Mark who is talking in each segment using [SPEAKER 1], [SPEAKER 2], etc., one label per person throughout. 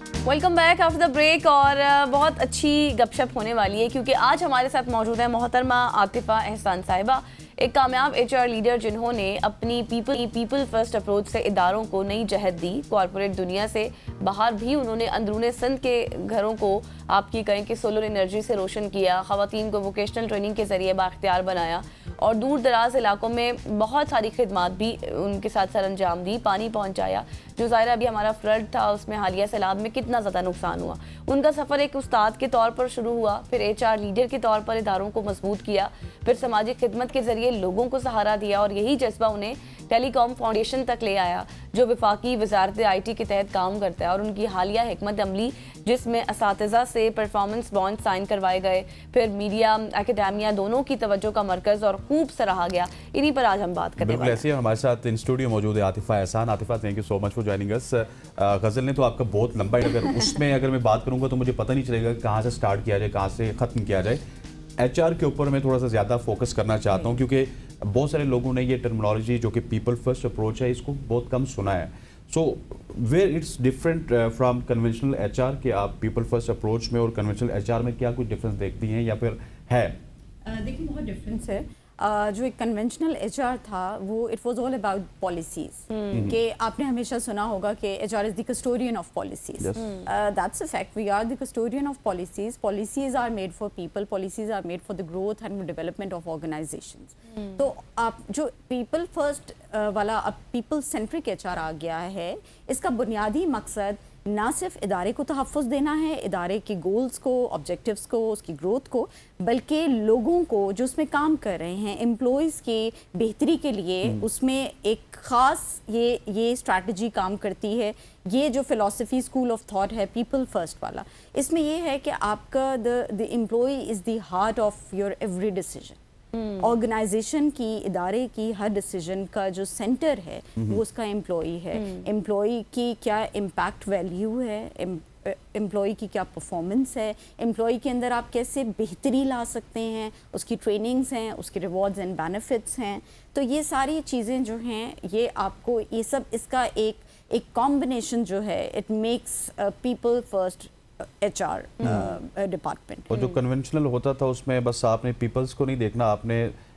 [SPEAKER 1] Welcome back after the break. और बहुत अच्छी गपशप होने वाली है क्योंकि आज हमारे साथ मौजूद है मोहतरमा आतिफा एहसान साहिबा, एक कामयाब HR लीडर जिन्होंने अपनी पीपल फर्स्ट अप्रोच से इदारों को नई जहत दी। कॉरपोरेट दुनिया से बाहर भी उन्होंने अंदरूने सिंध के घरों को आपकी कहें कि सोलर एनर्जी से रोशन किया, ख़वातीन को वोकेशनल ट्रेनिंग के ज़रिए बाख्तियार बनाया और दूर दराज इलाकों में बहुत सारी खिदमात भी उनके साथ सर अंजाम दी, पानी पहुँचाया। जो ज़ाहिर अभी हमारा फ्लड था उसमें हालिया सैलाब में कितना ज़्यादा नुकसान हुआ। उनका सफ़र एक उस्ताद के तौर पर शुरू हुआ, फिर HR लीडर के तौर पर इदारों को मजबूत किया, फिर समाजी खिदमत के ज़रिए लोगों को सहारा दिया और यही जज्बा उन्हें टेलीकॉम फाउंडेशन तक ले आया जो वफाकी वजारत IT के तहत काम करता है। और उनकी हालिया हिकमत अमली जिसमें असातिज़ा से परफॉर्मेंस बॉन्ड साइन करवाए गए, फिर मीडिया एकेडेमिया दोनों की तवज्जो का मरकज़ और खूब सराहा गया। इन्हीं पर आज हम बात करने वाले हैं।
[SPEAKER 2] ऐसे हमारे साथ इन स्टूडियो मौजूद है Atifa Ehsan. Atifa, thank you so much for joining us. Ghazal ने तो आपका बहुत लंबा है, अगर उसमें अगर मैं बात करूँगा तो मुझे पता नहीं चलेगा कहाँ से स्टार्ट किया जाए, कहाँ से ख़त्म किया जाए। HR के ऊपर मैं थोड़ा सा ज़्यादा फोकस करना चाहता हूँ क्योंकि बहुत सारे लोगों ने ये टर्मिनोलॉजी जो कि पीपल फर्स्ट अप्रोच है इसको बहुत कम सुना है। So where it's different from conventional HR कि आप पीपल फर्स्ट अप्रोच में और कन्वेंशनल HR में क्या कुछ डिफरेंस देखती हैं या फिर है?
[SPEAKER 3] देखिए बहुत डिफरेंस है। जो एक कन्वेंशनल HR था वो it was all about policies कि आपने हमेशा सुना होगा कि HR is the custodian of policies. That's a fact, we are the custodian of policies. Policies are made for people, policies are made for the growth and development of organisations. तो आप जो people first वाला अब people centric HR आ गया है, इसका बुनियादी मकसद ना सिर्फ इदारे को तहफ़्फ़ुज़ देना है, इदारे के गोल्स को, ऑब्जेक्टिव्स को, उसकी ग्रोथ को, बल्कि लोगों को जो उसमें काम कर रहे हैं एम्प्लॉइज़ की बेहतरी के लिए उसमें एक ख़ास ये स्ट्रैटेजी काम करती है। ये जो फ़िलासफ़ी स्कूल ऑफ थॉट है पीपल फर्स्ट वाला, इसमें ये है कि आपका the employee is the heart of your every decision. Organisation की, इदारे की हर डिसीजन का जो सेंटर है वो उसका एम्प्लॉई है। एम्प्लॉई की क्या इम्पैक्ट वैल्यू है, एम्प्लॉई की क्या परफॉर्मेंस है, एम्प्लॉई के अंदर आप कैसे बेहतरी ला सकते हैं, उसकी ट्रेनिंग्स हैं, उसके रिवॉर्ड्स एंड बेनिफिट्स हैं। तो ये सारी चीज़ें जो हैं ये आपको ये सब इसका एक कॉम्बिनेशन जो है it makes people first HR department.
[SPEAKER 2] और जो कन्वेंशनल होता था उसमें बस आपने पीपल्स को नहीं देखना, आपने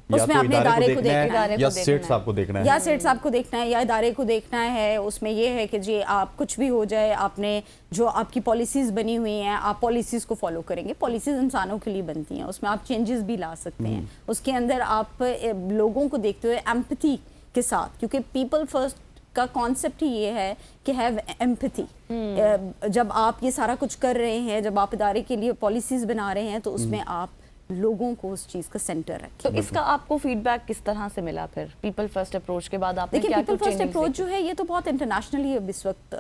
[SPEAKER 2] या तो
[SPEAKER 3] इदारे
[SPEAKER 2] को देखना है या सेट साहब को देखना है,
[SPEAKER 3] या सेट साहब को देखना है या इदारे को देखना है। उसमें ये है कि जी आप कुछ भी हो जाए, आपने जो आपकी पॉलिसीज़ बनी हुई हैं आप पॉलिसीज़ को फॉलो करेंगे। पॉलिसीज़ इंसानों के लिए बनती हैं, उसमें आप चेंजेस भी ला सकते हैं। उसके अंदर आप लोगों को देखते हुए एम्पैथी के साथ, क्योंकि पीपल फर्स्ट का कॉन्सेप्ट ही ये है कि हैव एम्पैथी। जब आप ये सारा कुछ कर रहे हैं, जब आप इदारे के लिए पॉलिसीज़ बना रहे हैं तो उसमें आप लोगों को उस चीज़ का सेंटर रखें।
[SPEAKER 1] तो इसका आपको फीडबैक किस तरह से मिला फिर पीपल फर्स्ट अप्रोच के बाद? आपने
[SPEAKER 3] देखिए पीपल फर्स्ट अप्रोच जो है ये तो बहुत इंटरनेशनली अब इस वक्त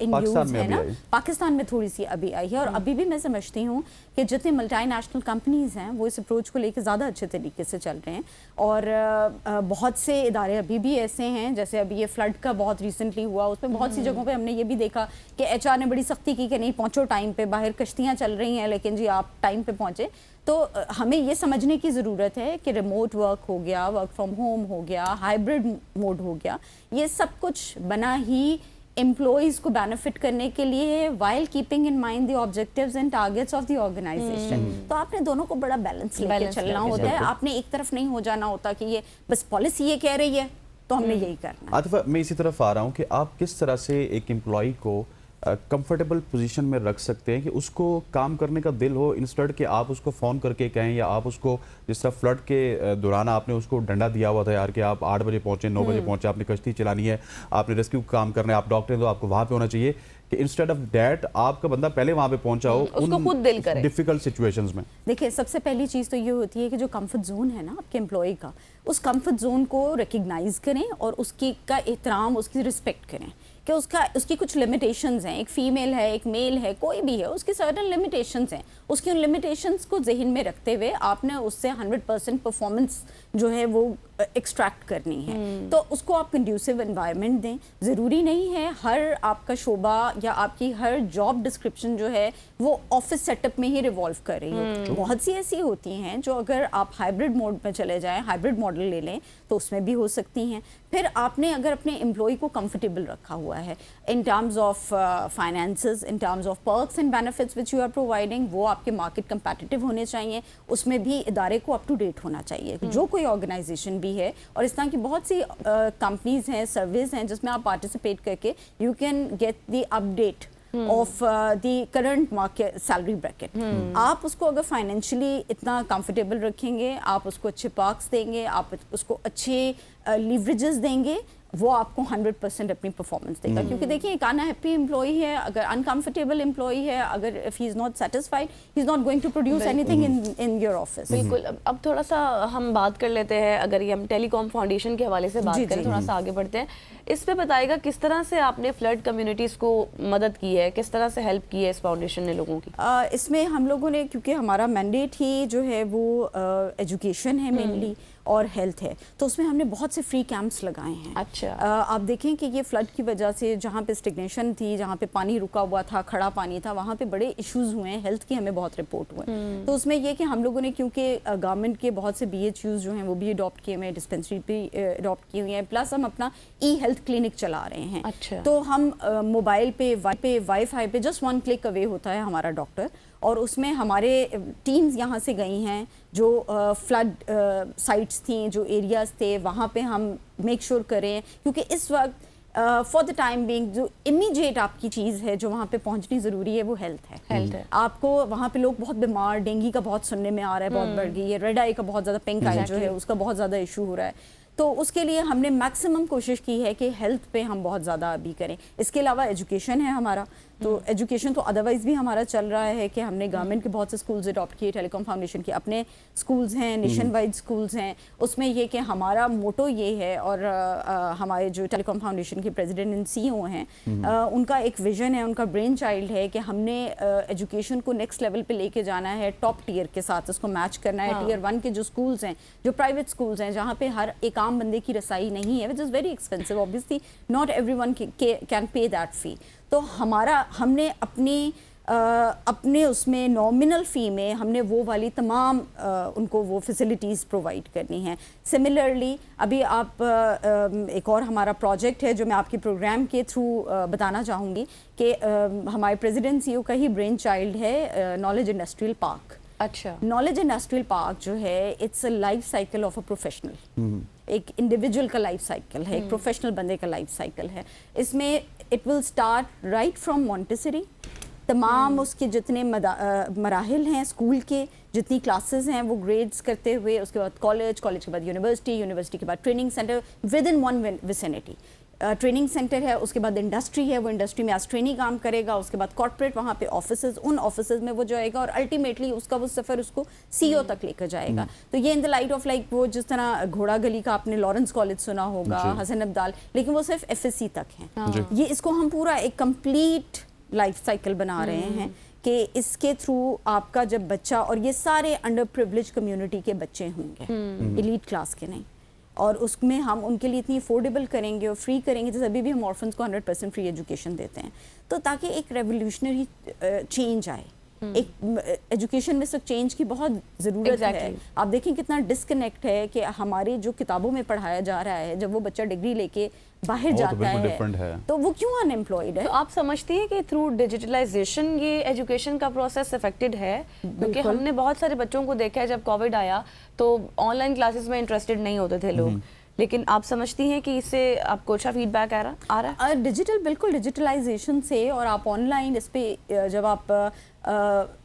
[SPEAKER 3] इन यूज़ है ना। पाकिस्तान में थोड़ी सी अभी आई है और अभी भी मैं समझती हूँ कि जितने मल्टीनेशनल कंपनीज़ हैं वो इस अप्रोच को लेकर ज़्यादा अच्छे तरीके से चल रहे हैं। और बहुत से इदारे अभी भी ऐसे हैं, जैसे अभी ये फ्लड का बहुत रिसेंटली हुआ, उसमें बहुत सी जगहों पे हमने ये भी देखा कि HR ने बड़ी सख्ती की कि नहीं पहुँचो टाइम पे, बाहर कश्तियाँ चल रही हैं लेकिन जी आप टाइम पे पहुँचे। तो हमें ये समझने की ज़रूरत है कि रिमोट वर्क हो गया, वर्क फ्रॉम होम हो गया, हाइब्रिड मोड हो गया, ये सब कुछ बना ही एम्प्लॉइज़ को बेनिफिट करने के लिए while keeping in mind the objectives and targets of the organisation. तो आपने दोनों को बड़ा बैलेंस लेके चलना होता है। आपने एक तरफ नहीं हो जाना होता कि ये बस पॉलिसी ये कह रही है तो हमने यही करना है।
[SPEAKER 2] आतिफा, मैं इसी तरफ आ रहा हूँ कि आप किस तरह से एक एम्प्लॉई को कंफर्टेबल पोजीशन में रख सकते हैं कि उसको काम करने का दिल हो, इंस्टेड कि आप उसको फ़ोन करके कहें या आप उसको जिस तरह फ्लड के दौरान आपने उसको डंडा दिया हुआ था यार कि आप 8 बजे पहुँचे, 9 बजे पहुँचे, आपने कश्ती चलानी है, आपने रेस्क्यू काम करना है, आप डॉक्टर हैं तो आपको वहाँ पे होना चाहिए, कि इंस्टेड ऑफ दैट आपका बंदा पहले वहाँ पे पहुँचा हो
[SPEAKER 1] उसको खुद दिल करे
[SPEAKER 2] डिफिकल्ट सिचुएशंस में।
[SPEAKER 3] देखिए सबसे पहली चीज़ तो ये होती है कि जो कंफर्ट जोन है ना आपके एम्प्लॉय का, उस कंफर्ट जोन को रिकग्नाइज करें और उसकी का एहतराम, उसकी रिस्पेक्ट करें कि उसकी कुछ लिमिटेशंस हैं। एक फ़ीमेल है, एक मेल है, कोई भी है, उसकी सर्टन लिमिटेशंस हैं। उसकी उन लिमिटेशंस को जहन में रखते हुए आपने उससे 100% परफॉर्मेंस जो है वो एक्सट्रैक्ट करनी है, तो उसको आप कंड्यूसिव एनवायरनमेंट दें। ज़रूरी नहीं है हर आपका शोबा या आपकी हर जॉब डिस्क्रिप्शन जो है वो ऑफिस सेटअप में ही रिवॉल्व कर रही हो। बहुत सी ऐसी होती हैं जो अगर आप हाइब्रिड मोड में चले जाएं, हाइब्रिड मॉडल ले लें तो उसमें भी हो सकती हैं। फिर आपने अगर अपने एम्प्लॉय को कंफर्टेबल रखा हुआ है in terms of finances, in terms of perks and benefits which you are providing, वो आपके मार्केट कंपेटिटिव होने चाहिए, उसमें भी इदारे को अप टू डेट होना चाहिए। जो कोई ऑर्गेनाइजेशन भी है, और इस तरह की बहुत सी कंपनीज हैं, सर्विस हैं जिसमें आप पार्टिसिपेट करके you can get the update of the current market salary bracket. आप उसको अगर फाइनेंशियली इतना कंफर्टेबल रखेंगे, आप उसको अच्छे पार्क्स देंगे, आप उसको अच्छे लीवरेजेस देंगे, वो आपको 100% अपनी परफॉर्मेंस देगा। क्योंकि देखिए एक अनहैप्पी एम्प्लॉय है, अगर अनकंफर्टेबल एम्प्लॉय है, अगर if he is not satisfied he is not going to produce anything in your office.
[SPEAKER 1] बिल्कुल। अब थोड़ा सा हम बात कर लेते हैं, अगर ये हम टेलीकॉम फाउंडेशन के हवाले से बात करें, थोड़ा सा आगे बढ़ते हैं। इस पे बताइएगा किस तरह से आपने फ्लड कम्युनिटीज़ को मदद की है, किस तरह से हेल्प की है इस फाउंडेशन ने लोगों की?
[SPEAKER 3] इसमें हम लोगों ने, क्योंकि हमारा मैंडेट ही जो है वो एजुकेशन है मेनली और हेल्थ है, तो उसमें हमने बहुत से फ्री कैंप्स लगाए हैं।
[SPEAKER 1] अच्छा।
[SPEAKER 3] आप देखें कि ये फ्लड की वजह से जहाँ पे स्टिग्नेशन थी, जहाँ पे पानी रुका हुआ था, खड़ा पानी था, वहाँ पे बड़े इश्यूज हुए हैं, हेल्थ की हमें बहुत रिपोर्ट हुए। तो उसमें ये कि हम लोगों ने, क्योंकि गवर्नमेंट के बहुत से BHUs जो हैं वो भी अडॉप्ट किए हुए हैं, डिस्पेंसरी भी अडॉप्ट की हुई हैं, प्लस हम अपना ई-हेल्थ क्लिनिक चला रहे हैं।
[SPEAKER 1] अच्छा।
[SPEAKER 3] तो हम मोबाइल पे वाईफाई पे जस्ट 1 क्लिक अवे होता है हमारा डॉक्टर, और उसमें हमारे टीम्स यहाँ से गई हैं जो फ्लड साइट्स थी, जो एरियाज़ थे, वहाँ पे हम मेक श्योर करें, क्योंकि इस वक्त फॉर द टाइम बिंग जो इमीडिएट आपकी चीज़ है जो वहाँ पे पहुँचनी ज़रूरी है वो हेल्थ है। आपको वहाँ पे लोग बहुत बीमार, डेंगू का बहुत सुनने में आ रहा है, बहुत बढ़ गई है, रेड आई का बहुत ज़्यादा, पिंक आई जो है उसका बहुत ज़्यादा इशू हो रहा है। तो उसके लिए हमने मैक्सिमम कोशिश की है कि हेल्थ पे हम बहुत ज़्यादा अभी करें। इसके अलावा एजुकेशन है हमारा, तो एजुकेशन तो अदरवाइज़ भी हमारा चल रहा है कि हमने गवर्नमेंट के बहुत से स्कूल्स अडॉप्ट किए, टेलीकॉम फाउंडेशन के अपने स्कूल्स हैं, नेशन वाइड स्कूल्स हैं। उसमें ये कि हमारा मोटो ये है, और हमारे जो टेलीकॉम फाउंडेशन के प्रेसिडेंट एंड CEO हैं, उनका एक विजन है, उनका ब्रेन चाइल्ड है कि हमने एजुकेशन को नेक्स्ट लेवल पे लेके जाना है, टॉप टियर के साथ उसको मैच करना है। Tier 1 के जो स्कूल्स हैं, जो प्राइवेट स्कूल्स हैं, जहाँ पे हर एक आम बंदे की रसाई नहीं है, which is very expensive, obviously not everyone can pay that fee. तो हमने अपने उसमें नॉमिनल फ़ी में हमने वो वाली तमाम उनको वो फैसिलिटीज़ प्रोवाइड करनी हैं। सिमिलरली अभी आप एक और हमारा प्रोजेक्ट है जो मैं आपके प्रोग्राम के थ्रू बताना चाहूँगी कि हमारे प्रेसिडेंट CEO का ही ब्रेन चाइल्ड है नॉलेज इंडस्ट्रियल पार्क।
[SPEAKER 1] अच्छा।
[SPEAKER 3] नॉलेज इंडस्ट्रियल पार्क जो है, it's a life cycle of a professional. एक इंडिविजुअल का लाइफ साइकिल है, एक प्रोफेशनल बंदे का लाइफ साइकिल है। इसमें it will start right from Montessori, तमाम उसके जितने मराहिल हैं, स्कूल के जितनी क्लासेस हैं वो ग्रेड्स करते हुए, उसके बाद कॉलेज के बाद यूनिवर्सिटी के बाद training centre with in one vicinity. Training centre है, उसके बाद इंडस्ट्री है, वो इंडस्ट्री में एज ट्रेनी काम करेगा, उसके बाद कॉर्पोरेट, वहाँ पे ऑफिसेज, उन ऑफिसेज में वो जाएगा, और अल्टीमेटली उसका वो सफ़र उसको CEO तक लेकर जाएगा। तो ये in the light of like वो जिस तरह घोड़ा गली का आपने लॉरेंस कॉलेज सुना होगा, हसन अब्दाल, लेकिन वो सिर्फ FSC तक है। ये इसको हम पूरा एक कंप्लीट लाइफ साइकिल बना रहे हैं कि इसके थ्रू आपका जब बच्चा, और ये सारे अंडर प्रिविलेज कम्युनिटी के बच्चे होंगे, एलीट क्लास के नहीं, और उसमें हम उनके लिए इतनी अफोर्डेबल करेंगे और फ्री करेंगे, जैसे अभी भी हम ऑर्फन्स को 100% फ्री एजुकेशन देते हैं, तो ताकि एक रेवोल्यूशनरी चेंज आए। एक एजुकेशन में सब चेंज की बहुत ज़रूरत है। आप देखें कितना डिस्कनेक्ट है कि हमारी जो किताबों में पढ़ाया जा रहा है, जब वो बच्चा डिग्री लेके बाहर जाता है तो वो क्यों अनएम्प्लॉयड है।
[SPEAKER 1] तो आप समझती हैं कि थ्रू डिजिटलाइजेशन ये एजुकेशन का प्रोसेस अफेक्टेड है? क्योंकि हमने बहुत सारे बच्चों को देखा है, जब कोविड आया तो ऑनलाइन क्लासेस में इंटरेस्टेड नहीं होते थे लोग, लेकिन आप समझती हैं कि इससे आपको अच्छा फीडबैक आ रहा है?
[SPEAKER 3] बिल्कुल डिजिटलाइजेशन से, और आप ऑनलाइन इस पे जब आप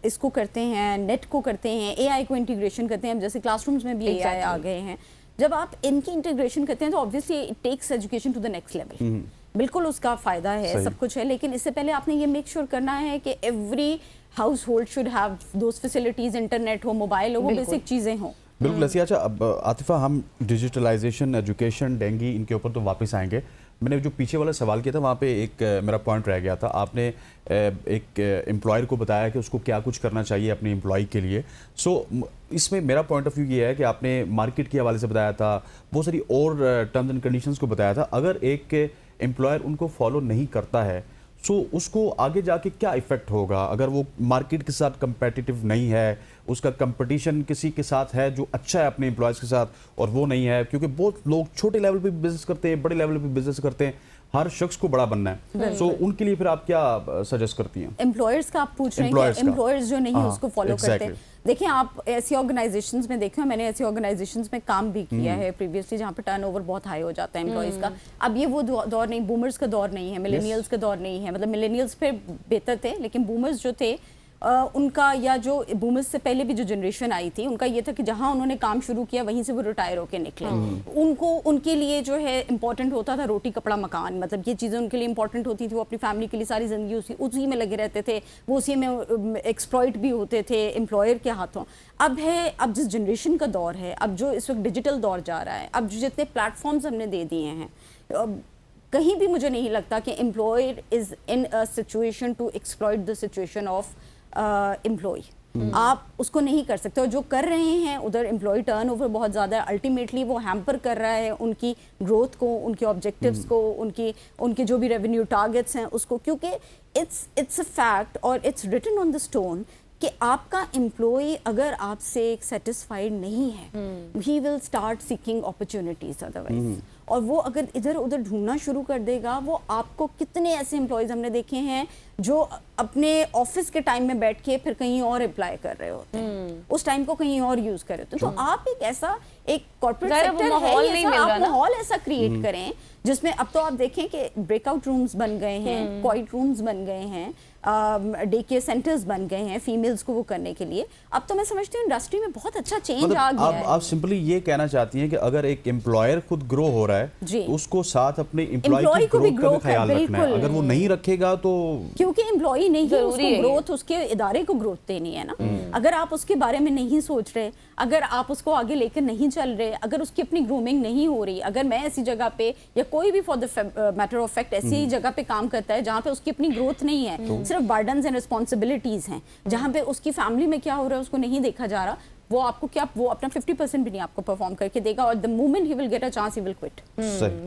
[SPEAKER 3] इसको करते हैं, नेट को करते हैं, AI को इंटीग्रेशन करते हैं, जैसे क्लासरूम्स में भी AI आ गए हैं, जब आप इनकी इंटीग्रेशन करते हैं तो obviously it takes education to the next level. बिल्कुल उसका फ़ायदा है, सब कुछ है, लेकिन इससे पहले आपने ये मेक श्योर करना है कि every house hold should have those facilities, internet हो, मोबाइल हो, वो बेसिक चीज़ें हों।
[SPEAKER 2] बिल्कुल। अच्छा, अब आतिफा, हम डिजिटलाइजेशन, एजुकेशन, डेंगू, इनके ऊपर तो वापस आएंगे, میں نے جو پیچھے والا سوال کیا تھا وہاں پہ ایک میرا پوائنٹ رہ گیا تھا. آپ نے ایک امپلائر کو بتایا کہ اس کو کیا کچھ کرنا چاہیے اپنے امپلائی کے لیے. سو اس میں میرا پوائنٹ آف ویو یہ ہے کہ آپ نے مارکیٹ کے حوالے سے بتایا تھا, بہت ساری اور ٹرمز اینڈ کنڈیشنز کو بتایا تھا. اگر ایک امپلائر ان کو فالو نہیں کرتا ہے سو اس کو آگے جا کے کیا ایفیکٹ ہوگا؟ اگر وہ مارکیٹ کے ساتھ کمپیٹیٹیو نہیں ہے, اس کا کمپٹیشن کسی کے ساتھ ہے جو اچھا ہے اپنے امپلائز کے ساتھ اور وہ نہیں ہے, کیونکہ بہت لوگ چھوٹے لیول پہ بزنس کرتے ہیں, بڑے لیول پہ بزنس کرتے ہیں, ہر شخص کو بڑا بننا ہے. سو ان کے لیے پھر آپ کیا سجیسٹ کرتی ہیں؟
[SPEAKER 3] امپلائرس کا آپ پوچھ رہے ہیں کہ امپلائرس جو نہیں اس کو فالو کرتے ہیں. دیکھیں آپ ایسی آرگنائزیشنز میں دیکھیں, میں نے ایسی آرگنائزیشنز میں کام بھی کیا ہے پریویسلی جہاں پہ ٹرن اوور بہت ہائی ہو جاتا ہے امپلائیز کا. اب یہ وہ دور نہیں, بومرز کا دور نہیں ہے, ملینیلز کا دور نہیں ہے. مطلب ملینیلز پھر بہتر تھے, لیکن بومرز جو تھے ان کا, یا جو بومرز سے پہلے بھی جو جنریشن آئی تھی, ان کا یہ تھا کہ جہاں انہوں نے کام شروع کیا وہیں سے وہ ریٹائر ہو کے نکلے. ان کو, ان کے لیے جو ہے امپورٹنٹ ہوتا تھا روٹی کپڑا مکان, مطلب یہ چیزیں ان کے لیے امپورٹنٹ ہوتی تھی. وہ اپنی فیملی کے لیے ساری زندگی اسی میں لگے رہتے تھے, وہ اسی میں ایکسپلائٹ بھی ہوتے تھے امپلائر کے ہاتھوں. اب جس جنریشن کا دور ہے, اب جو اس وقت ڈیجیٹل دور جا رہا ہے, اب جو جتنے پلیٹ فارمز ہم نے دے دیے ہیں, کہیں بھی مجھے نہیں لگتا کہ employer is in a situation to exploit the situation of employee. آپ اس کو نہیں کر سکتے, اور جو کر رہے ہیں ادھر امپلائی ٹرن اوور بہت زیادہ ہے. الٹیمیٹلی وہ ہیمپر کر رہا ہے ان کی گروتھ کو, ان کے آبجیکٹیوز کو, ان کے جو بھی ریونیو ٹارگیٹس ہیں اس کو, کیونکہ اٹس اے فیکٹ اور it's written on the stone کہ آپ کا امپلائی اگر آپ سے سیٹسفائڈ نہیں ہے, he will start seeking opportunities otherwise. اور وہ اگر ادھر ادھر ڈھونڈنا شروع کر دے گا, وہ آپ کو کتنے ایسے امپلائیز ہم نے دیکھے ہیں جو اپنے آفس کے ٹائم میں بیٹھ کے پھر کہیں اور اپلائی کر رہے ہوتے ہیں, اس ٹائم کو کہیں اور یوز کر رہے ہوتے ہیں. تو آپ ایک ایسا ایک کارپوریٹ سیکٹر ہے, آپ ماحول ایسا کریٹ کریں جس میں, اب تو آپ دیکھیں کہ بریک آؤٹ رومز بن گئے ہیں, کوائٹ رومز بن گئے ہیں, ڈے کیئر سینٹرز بن گئے ہیں فیمیلز کو وہ کرنے کے لیے. اب تو میں سمجھتی ہوں انڈسٹری میں بہت اچھا چینج آ گیا ہے.
[SPEAKER 2] آپ سمپلی یہ کہنا چاہتی ہیں کہ اگر ایک امپلائر خود گرو ہو رہا ہے تو اس کو ساتھ اپنے امپلائی کی گروتھ کا بھی خیال رکھنا ہے. اگر وہ نہیں رکھے گا تو, کیونکہ
[SPEAKER 3] امپلائی نہیں ہے, اس کو گروتھ, اس کے ادارے کو گروتھ دینی ہے نا. اگر آپ اس کے بارے میں نہیں سوچ رہے, اگر آپ اس کو آگے لے کر نہیں چل رہے, اگر اس کی اپنی گرومنگ نہیں ہو رہی, اگر میں ایسی جگہ پہ یا کوئی بھی for the matter of fact ایسی جگہ پہ کام کرتا ہے جہاں پہ اس کی اپنی گروتھ نہیں ہے, صرف برڈنز اینڈ رسپانسبلٹیز ہیں, جہاں پہ اس کی فیملی میں کیا ہو رہا ہے اس کو نہیں دیکھا جا رہا, وہ آپ کو کیا, وہ اپنا 50% بھی نہیں آپ کو پرفارم کر کے دے گا, اور the moment he will get a chance he will quit.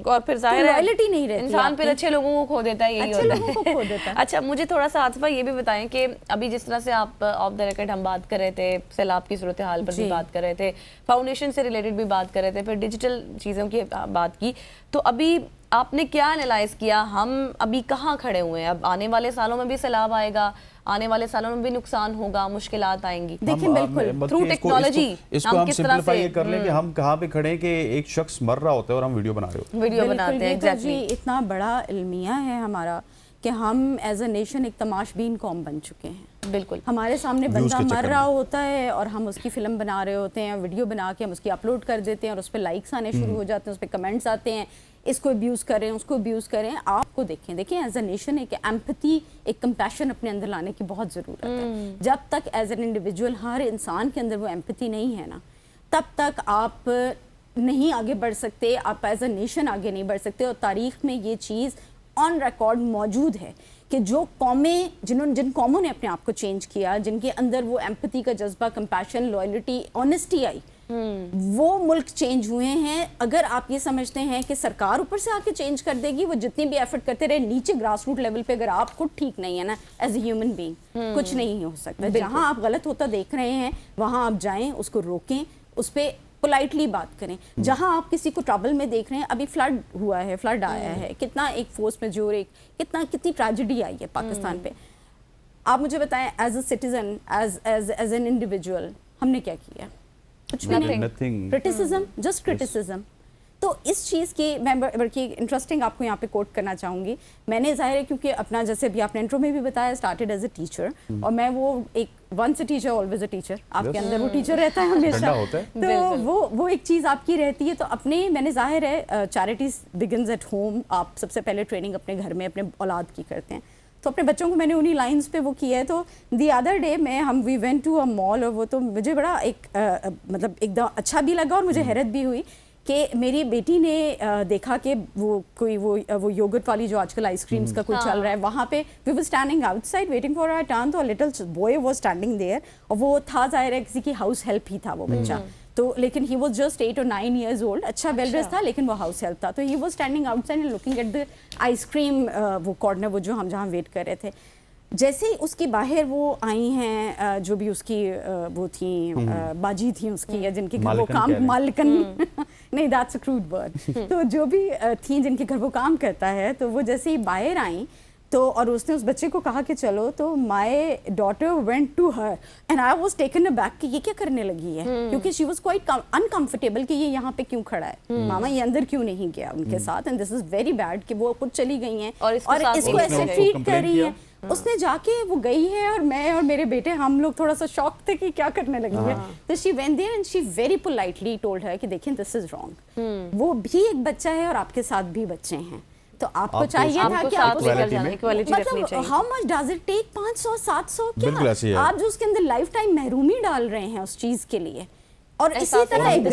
[SPEAKER 1] اور پھر ظاہر ہے
[SPEAKER 3] لائلٹی نہیں رہتی,
[SPEAKER 1] انسان پھر اچھے لوگوں کو کھو دیتا ہے, یہی ہوتا ہے. اچھا مجھے تھوڑا سا عاطفہ یہ بھی بتائیں کہ ابھی جس طرح سے آپ آف دا ریکارڈ ہم بات کر رہے تھے, سیلاب کی صورتحال پر بھی بات کر رہے تھے, فاؤنڈیشن سے ریلیٹڈ بھی بات کر رہے تھے, پھر ڈیجیٹل چیزوں کی بات کی, تو ابھی آپ نے کیا انالائز کیا, ہم ابھی کہاں کھڑے ہوئے ہیں؟ اب آنے والے سالوں میں بھی سیلاب آئے گا, آنے والے سالوں میں بھی نقصان ہوگا, مشکلات آئیں گی.
[SPEAKER 3] دیکھیں بالکل
[SPEAKER 1] تھرو ٹیکنالوجی
[SPEAKER 2] ہم کس طرح سے کر لیں کہ ہم کہاں پہ کھڑے ہیں کہ ایک شخص مر رہا ہوتا ہے اور ہم ویڈیو بنا رہے ہوتے ہیں.
[SPEAKER 1] ویڈیو بناتے ہیں.
[SPEAKER 3] ایگزیکٹلی اتنا بڑا المیہ ہے ہمارا کہ ہم ایز اے نیشن ایک تماش بین قوم بن چکے ہیں.
[SPEAKER 1] بالکل
[SPEAKER 3] ہمارے سامنے بندہ مر رہا ہوتا ہے اور ہم اس کی فلم بنا رہے ہوتے ہیں, ویڈیو بنا کے ہم اس کی اپلوڈ کر دیتے ہیں, اور اس پہ لائکس آنے شروع ہو جاتے ہیں, اس پہ کمنٹس آتے ہیں, اس کو ابیوز کریں, اس کو ابیوز کریں. آپ کو دیکھیں ایز اے نیشن ایک ایمپتھی, ایک کمپیشن اپنے اندر لانے کی بہت ضرورت ہے. جب تک ایز این انڈیویجول ہر انسان کے اندر وہ ایمپتھی نہیں ہے نا, تب تک آپ نہیں آگے بڑھ سکتے, آپ ایز اے نیشن آگے نہیں بڑھ سکتے. اور تاریخ میں یہ چیز آن ریکارڈ موجود ہے کہ جو قومیں, جن قوموں نے اپنے آپ کو چینج کیا, جن کے اندر وہ ایمپتھی کا جذبہ, کمپیشن, لائلٹی, آنیسٹی آئی, وہ ملک چینج ہوئے ہیں. اگر آپ یہ سمجھتے ہیں کہ سرکار اوپر سے آ کے چینج کر دے گی, وہ جتنی بھی ایفرٹ کرتے رہے نیچے گراس روٹ لیول پہ, اگر آپ خود ٹھیک نہیں ہے نا ایز اے ہیومن بینگ, کچھ نہیں ہو سکتا. جہاں آپ غلط ہوتا دیکھ رہے ہیں وہاں آپ جائیں, اس کو روکیں, اس پہ پولائٹلی بات کریں. جہاں آپ کسی کو ٹربل میں دیکھ رہے ہیں, ابھی فلڈ ہوا ہے, فلڈ آیا ہے, کتنا ایک فورس میجور, کتنی ٹریجڈی آئی ہے پاکستان پہ. آپ مجھے بتائیں as a citizen, as an individual, ہم نے کیا کیا؟ کچھ بھی نہیں. Criticism, just criticism. تو اس چیز کی میں بلکہ انٹرسٹنگ آپ کو یہاں پہ کوٹ کرنا چاہوں گی. میں نے ظاہر ہے کیونکہ اپنا, جیسے ابھی آپ نے انٹرو میں بھی بتایا, اسٹارٹیڈ ایز اے ٹیچر, اور میں وہ ایک once a teacher always a teacher, آپ کے اندر وہ ٹیچر رہتا ہے ہمیشہ, تو وہ ایک چیز آپ کی رہتی ہے. تو اپنے, میں نے ظاہر ہے چیریٹیز بگنز ایٹ ہوم, آپ سب سے پہلے ٹریننگ اپنے گھر میں اپنے اولاد کی کرتے ہیں. تو اپنے بچوں کو میں نے انہی لائنز پہ وہ کیا ہے. تو the other day we went to a mall, اور وہ تو مجھے بڑا ایک مطلب ایک دم اچھا بھی لگا اور مجھے حیرت بھی ہوئی کہ میری بیٹی نے دیکھا کہ وہ کوئی وہ یوگرٹ والی جو آج کل آئس کریمس کا کوئی چل رہا ہے وہاں پہ we were standing outside waiting for our turn, تو little boy was standing there, اور وہ تھا ظاہر ہے کسی کی ہاؤس ہیلپ ہی تھا وہ بچہ, تو لیکن he was just 8 or 9 years old, اچھا ویل ڈریس تھا لیکن وہ ہاؤس ہیلپ تھا, تو he was standing outside and looking at the ice cream وہ کارنر, وہ جو ہم جہاں ویٹ کر رہے تھے. جیسے ہی اس کی باہر وہ آئی ہیں جو بھی اس کی وہ تھیں باجی تھیں اس کی, یا جن کے گھر وہ کام, مالکن نہیں دیٹس اے کروڈ ورڈ, تو جو بھی تھیں جن کے گھر وہ کام کرتا ہے, تو وہ جیسے ہی باہر آئیں تو اور اس نے اس بچے کو کہا کہ چلو, تو my daughter went to her and I was taken aback کہ یہ کیا کرنے لگی ہے, کیونکہ شی واز کوائٹ انکمفرٹیبل کہ یہ یہاں پہ کیوں کھڑا ہے, ماما یہ اندر کیوں نہیں گیا ان کے ساتھ, and this is very bad کہ وہ خود چلی گئی ہیں اور اس کو ایسے ٹریٹ کر رہی ہیں. اس نے جا کے وہ گئی ہے, اور میں اور میرے بیٹے ہم لوگ تھوڑا سا شاک تھے کہ کیا کرنے لگی ہے, تو she went there and she very politely told her کہ دیکھیں دس از رانگ, وہ بھی ایک بچہ ہے اور آپ کے ساتھ بھی بچے ہیں, تو آپ کو چاہیے تھا کہ آپ مطلب how much does it take 500 700 کیا آپ جو اس کے اندر لائف ٹائم محرومی ڈال رہے ہیں اس چیز کے لیے, اور اسی طرح ایک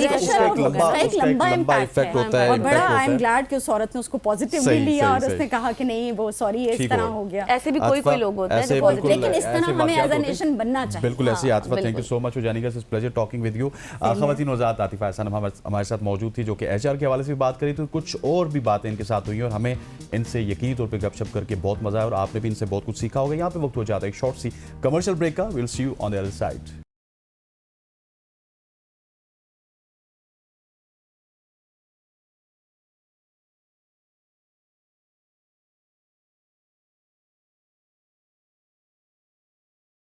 [SPEAKER 3] لمبا امپیکٹ ہے, اور بڑا آئی ایم گلیڈ کہ اس عورت نے اس کو پازیٹیولی لیا اور اس نے کہا کہ نہیں وہ سوری اس طرح ہو گیا.
[SPEAKER 1] ایسے بھی کوئی لوگ ہوتے ہیں
[SPEAKER 3] لیکن اس طرح ہمیں ایز اے نیشن بننا چاہیے.
[SPEAKER 2] بالکل ایسی. Atifa thank you so much for joining us, it's pleasure talking with you. خواتین وزارت عاطفہ احسان ہمارے ساتھ موجود تھی جو کہ ایچ آر کے حوالے سے بھی بات کری, تو کچھ اور بھی باتیں ان کے ساتھ ہوئی ہیں اور ہمیں ان سے یقینی طور پہ گپ شپ کر کے بہت مزہ آیا, اور آپ نے بھی ان سے بہت کچھ سیکھا ہوگا. یہاں پہ وقت ہو جاتا ہے ایک شارٹ سی کمرشل بریک کا. Well see you on the other side.